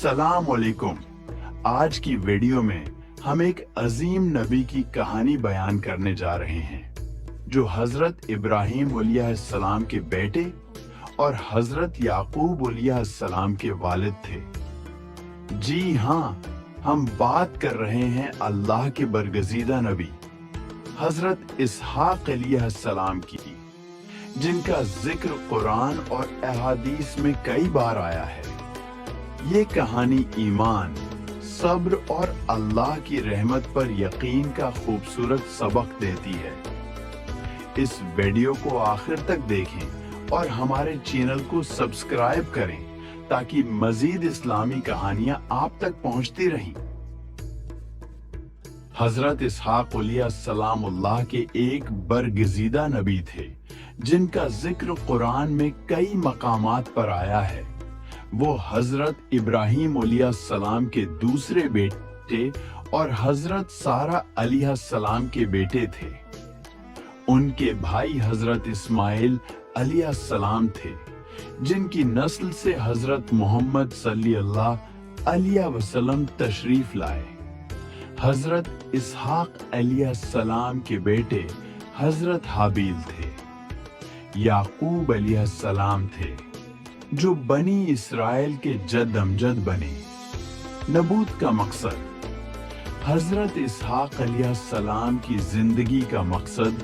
अस्सलाम वालेकुम। आज की वीडियो में हम एक अजीम नबी की कहानी बयान करने जा रहे हैं जो हजरत इब्राहीम अलैहिस्सलाम के बेटे और हजरत याकूब अलैहिस्सलाम के वालिद थे। जी हाँ, हम बात कर रहे हैं अल्लाह के बरगजीदा नबी हजरत इसहाक अलैहिस्सलाम की, जिनका जिक्र कुरान और अहादीस में कई बार आया है। ये कहानी ईमान, सब्र और अल्लाह की रहमत पर यकीन का खूबसूरत सबक देती है। इस वीडियो को आखिर तक देखें और हमारे चैनल को सब्सक्राइब करें ताकि मजीद इस्लामी कहानियां आप तक पहुंचती रहें। हजरत इसहाक अलैहिस्सलाम अल्लाह के एक बरगजीदा नबी थे जिनका जिक्र कुरान में कई मकामात पर आया है। वो हजरत इब्राहीम अलैहिस्सलाम के दूसरे बेटे और हजरत सारा अलैहिस्सलाम के बेटे थे। उनके भाई हजरत इस्माइल अलैहिस्सलाम थे, जिनकी नस्ल से हजरत मोहम्मद सल्लल्लाहु अलैहि वसल्लम तशरीफ लाए। हजरत इसहाक अलैहिस्सलाम के बेटे हजरत हाबील थे। याकूब अलैहिस्सलाम थे जो बनी इसराइल के जद अमजद बने। नबूत का मकसद, हजरत इसहाक अलैहिस्सलाम की जिंदगी का मकसद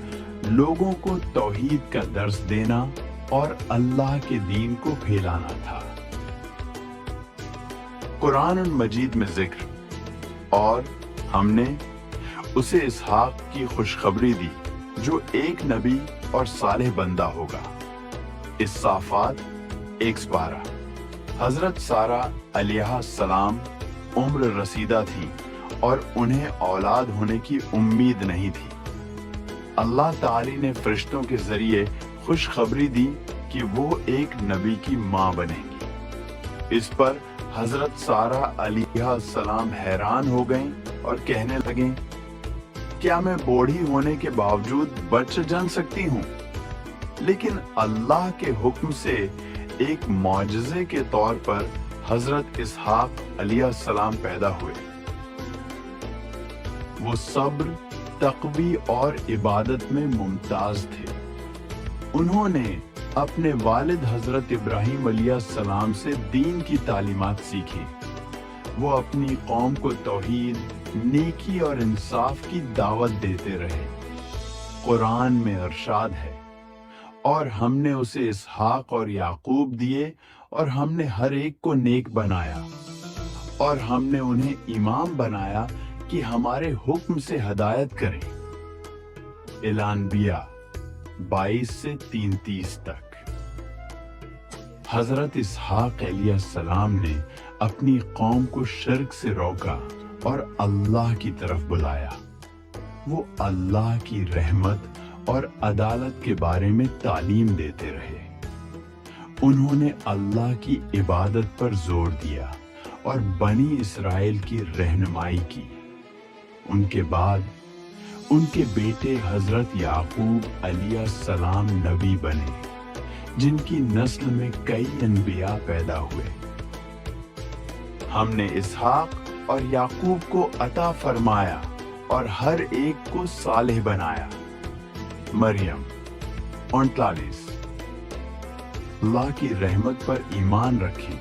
लोगों को तौहीद का दर्स देना और अल्लाह के दीन को फैलाना था। कुरान मजीद में जिक्र, और हमने उसे इसहाक की खुशखबरी दी जो एक नबी और सालेह बंदा होगा। इस साफात 112। हजरत सारा अलैहिस्सलाम उम्र रसीदा थी और उन्हें औलाद होने की उम्मीद नहीं थी। अल्लाह ताली ने फरिश्तों के जरिए खुशखबरी दी कि वो एक नबी की मां बनेंगी। इस पर हजरत सारा अलैहिस्सलाम हैरान हो गईं और कहने लगें, क्या मैं बूढ़ी होने के बावजूद बच्चा जन सकती हूँ? लेकिन अल्लाह के हुक्म से एक मौजज़े के तौर पर हजरत इसहाक अलैहिस्सलाम पैदा हुए। वो सब्र, तक़वी और इबादत में मुमताज थे। उन्होंने अपने वालिद हजरत इब्राहीम अलैहिस्सलाम से दीन की तालीमात सीखी। वो अपनी कौम को तौहीद, नेकी और इंसाफ की दावत देते रहे। कुरान में इरशाद है, और हमने उसे इसहाक और याकूब दिए और हमने हर एक को नेक बनाया और हमने उन्हें इमाम बनाया कि हमारे हुक्म से हदायत करें। अल-अनबिया 22 से 33 तक। हजरत इसहाक अलैहिस्सलाम ने अपनी कौम को शिर्क से रोका और अल्लाह की तरफ बुलाया। वो अल्लाह की रहमत और अदालत के बारे में तालीम देते रहे। उन्होंने अल्लाह की इबादत पर जोर दिया और बनी इसराइल की रहनुमाई की। उनके बाद उनके बेटे हजरत याकूब अलैहिस्सलाम नबी बने, जिनकी नस्ल में कई अनबिया पैदा हुए। हमने इसहाक और याकूब को अता फरमाया और हर एक को सालेह बनाया। मरियम 39। अल्लाह की रहमत पर ईमान रखें।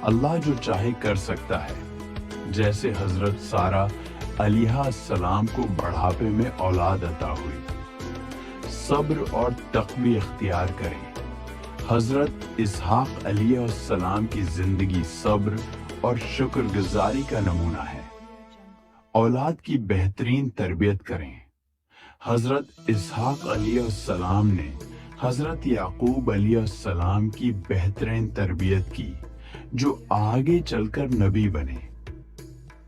अल्लाह जो चाहे कर सकता है। जैसे हजरत सारा अलैहिस्सलाम को बुढ़ापे में औलाद अता हुई। सब्र और तक़वी इख्तियार करें। हजरत इसहाक अलैहिस्सलाम की जिंदगी सब्र और शुक्रगुजारी का नमूना है। औलाद की बेहतरीन तरबियत करें। हजरत इसहाक अलैहिस्सलाम ने हजरत याकूब अलैहिस्सलाम की बेहतरीन तरबियत की, जो आगे चलकर नबी बने।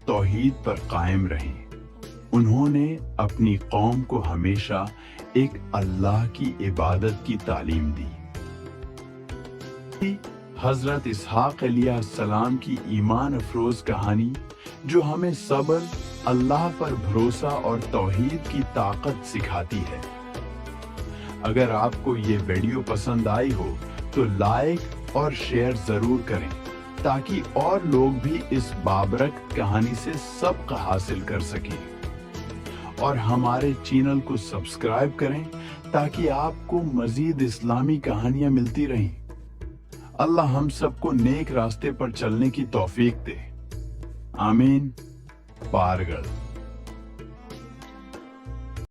तौहीद पर कायम रहें। उन्होंने अपनी कौम को हमेशा एक अल्लाह की इबादत की तालीम दी। हजरत इसहाक अलैहिस्सलाम की ईमान अफरोज कहानी जो हमें सब्र, अल्लाह पर भरोसा और तौहीद की ताकत सिखाती है। अगर आपको ये वीडियो पसंद आई हो तो लाइक और शेयर जरूर करें ताकि और लोग भी इस बाबरक कहानी से सबक हासिल कर सकें। और हमारे चैनल को सब्सक्राइब करें ताकि आपको मजीद इस्लामी कहानियां मिलती रहें। अल्लाह हम सबको नेक रास्ते पर चलने की तौफीक दे। आमीन। पारगल।